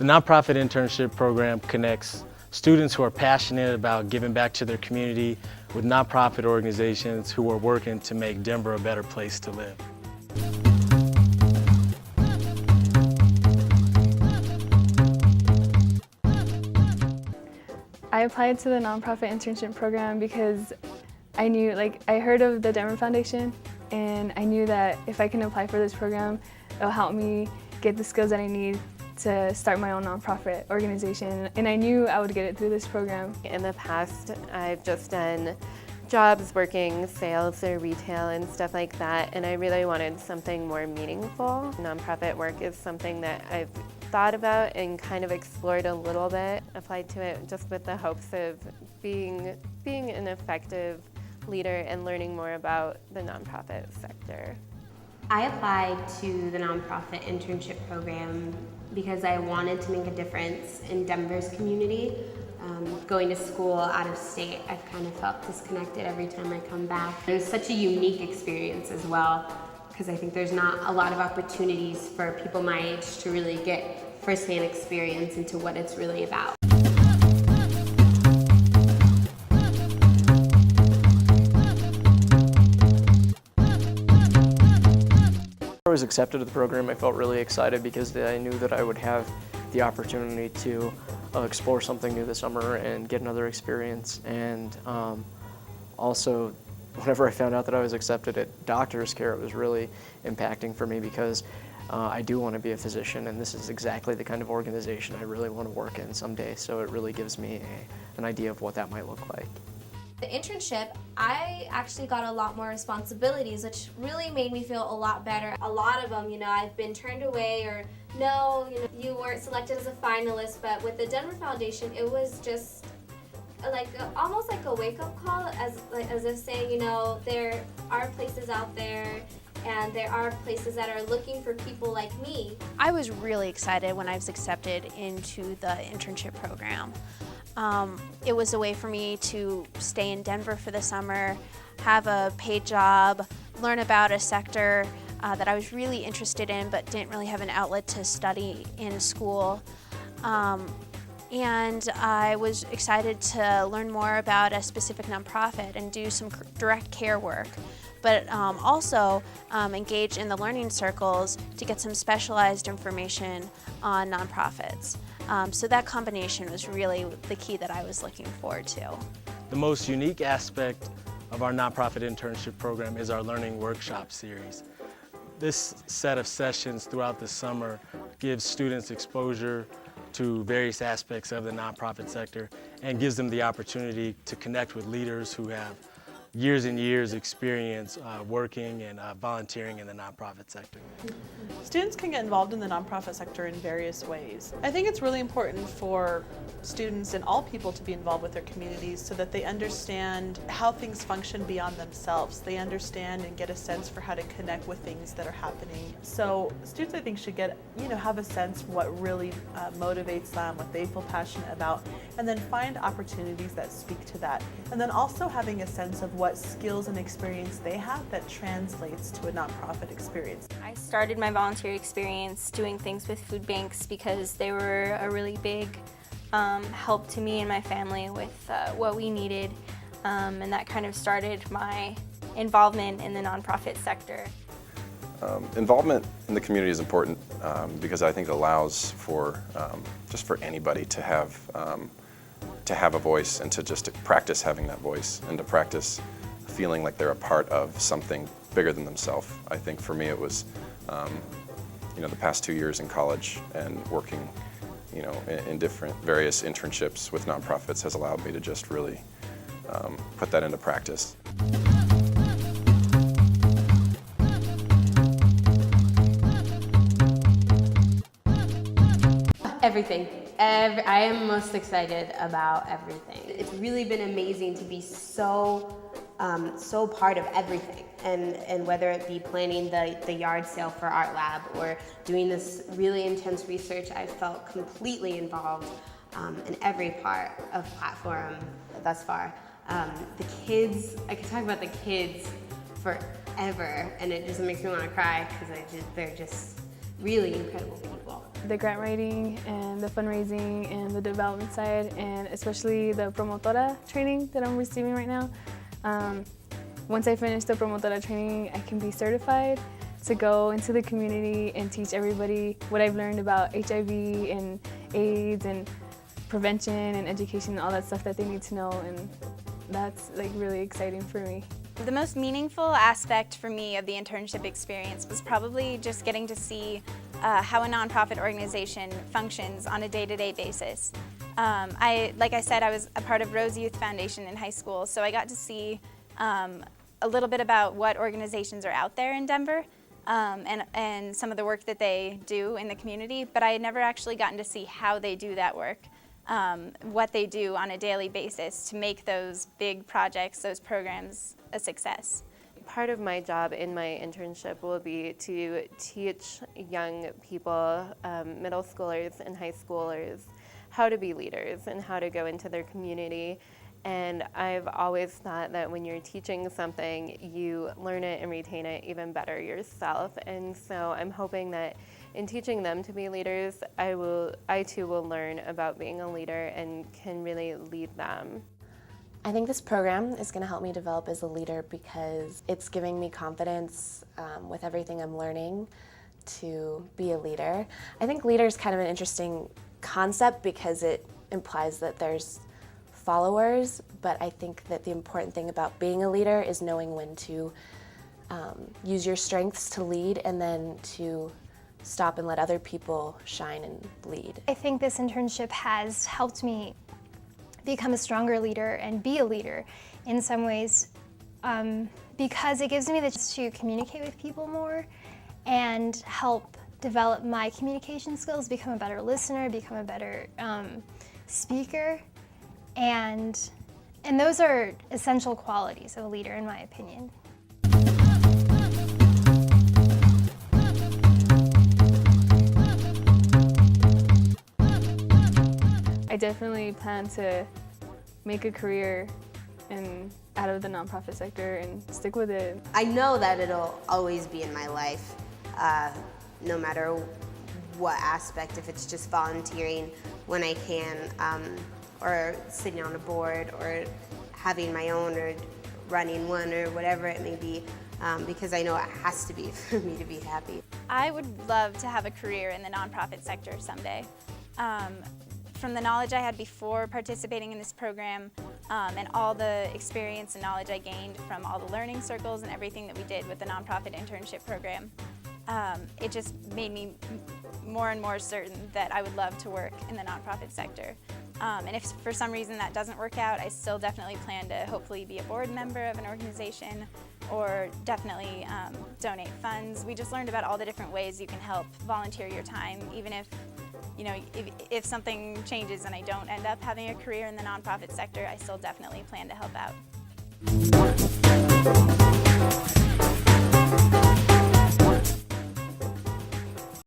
nonprofit internship program connects students who are passionate about giving back to their community with nonprofit organizations who are working to make Denver a better place to live. I applied to the nonprofit internship program because I heard of the Denver Foundation, and I knew that if I can apply for this program, it'll help me get the skills that I need to start my own nonprofit organization, and I knew I would get it through this program. In the past, I've just done jobs working sales or retail and stuff like that, and I really wanted something more meaningful. Nonprofit work is something that I've thought about and kind of explored a little bit. Applied to it just with the hopes of being an effective leader and learning more about the nonprofit sector. I applied to the nonprofit internship program because I wanted to make a difference in Denver's community. Going to school out of state, I've kind of felt disconnected every time I come back. It was such a unique experience as well, because I think there's not a lot of opportunities for people my age to really get firsthand experience into what it's really about. I was accepted to the program. I felt really excited because I knew that I would have the opportunity to explore something new this summer and get another experience. And also, whenever I found out that I was accepted at doctor's care, it was really impacting for me because I do want to be a physician, and this is exactly the kind of organization I really want to work in someday. So it really gives me an idea of what that might look like. The internship, I actually got a lot more responsibilities, which really made me feel a lot better. A lot of them, I've been turned away, or no, you weren't selected as a finalist, but with the Denver Foundation, it was just almost like a wake-up call, as if saying, there are places out there, and there are places that are looking for people like me. I was really excited when I was accepted into the internship program. It was a way for me to stay in Denver for the summer, have a paid job, learn about a sector that I was really interested in but didn't really have an outlet to study in school. And I was excited to learn more about a specific nonprofit and do some direct care work, but also engage in the learning circles to get some specialized information on nonprofits. So that combination was really the key that I was looking forward to. The most unique aspect of our nonprofit internship program is our Learning Workshop series. This set of sessions throughout the summer gives students exposure to various aspects of the nonprofit sector and gives them the opportunity to connect with leaders who have years and years experience working and volunteering in the nonprofit sector. Students can get involved in the nonprofit sector in various ways. I think it's really important for students and all people to be involved with their communities so that they understand how things function beyond themselves. They understand and get a sense for how to connect with things that are happening. So students, I think, should get, have a sense of what really motivates them, what they feel passionate about, and then find opportunities that speak to that. And then also having a sense of what skills and experience they have that translates to a nonprofit experience. I started my volunteer experience doing things with food banks because they were a really big help to me and my family with what we needed, and that kind of started my involvement in the nonprofit sector. Involvement in the community is important because I think it allows for just for anybody to have a voice and to just practice having that voice and to practice feeling like they're a part of something bigger than themselves. I think for me it was the past 2 years in college and working in different various internships with nonprofits has allowed me to just really put that into practice. Everything. I am most excited about everything. It's really been amazing to be so part of everything, and whether it be planning the yard sale for Art Lab or doing this really intense research, I felt completely involved in every part of Platform thus far. The kids, I could talk about the kids forever, and it just makes me want to cry because really incredible people. The grant writing and the fundraising and the development side, and especially the promotora training that I'm receiving right now. Once I finish the promotora training, I can be certified to go into the community and teach everybody what I've learned about HIV and AIDS and prevention and education and all that stuff that they need to know, and that's like really exciting for me. The most meaningful aspect for me of the internship experience was probably just getting to see how a nonprofit organization functions on a day-to-day basis. Like I said, I was a part of Rose Youth Foundation in high school, so I got to see a little bit about what organizations are out there in Denver and some of the work that they do in the community, but I had never actually gotten to see how they do that work. What they do on a daily basis to make those big projects, those programs, a success. Part of my job in my internship will be to teach young people, middle schoolers and high schoolers, how to be leaders and how to go into their community. And I've always thought that when you're teaching something, you learn it and retain it even better yourself. And so I'm hoping that in teaching them to be leaders, I too will learn about being a leader and can really lead them. I think this program is going to help me develop as a leader because it's giving me confidence with everything I'm learning to be a leader. I think leader is kind of an interesting concept because it implies that there's followers, but I think that the important thing about being a leader is knowing when to use your strengths to lead and then to stop and let other people shine and lead. I think this internship has helped me become a stronger leader and be a leader in some ways because it gives me the chance to communicate with people more and help develop my communication skills, become a better listener, become a better speaker, and those are essential qualities of a leader in my opinion. I definitely plan to make a career out of the nonprofit sector and stick with it. I know that it'll always be in my life, no matter what aspect, if it's just volunteering when I can, or sitting on a board, or having my own, or running one, or whatever it may be, because I know it has to be for me to be happy. I would love to have a career in the nonprofit sector someday. From the knowledge I had before participating in this program and all the experience and knowledge I gained from all the learning circles and everything that we did with the nonprofit internship program, it just made me more and more certain that I would love to work in the nonprofit sector. And if for some reason that doesn't work out, I still definitely plan to hopefully be a board member of an organization or definitely donate funds. We just learned about all the different ways you can help volunteer your time, even if if something changes and I don't end up having a career in the nonprofit sector, I still definitely plan to help out.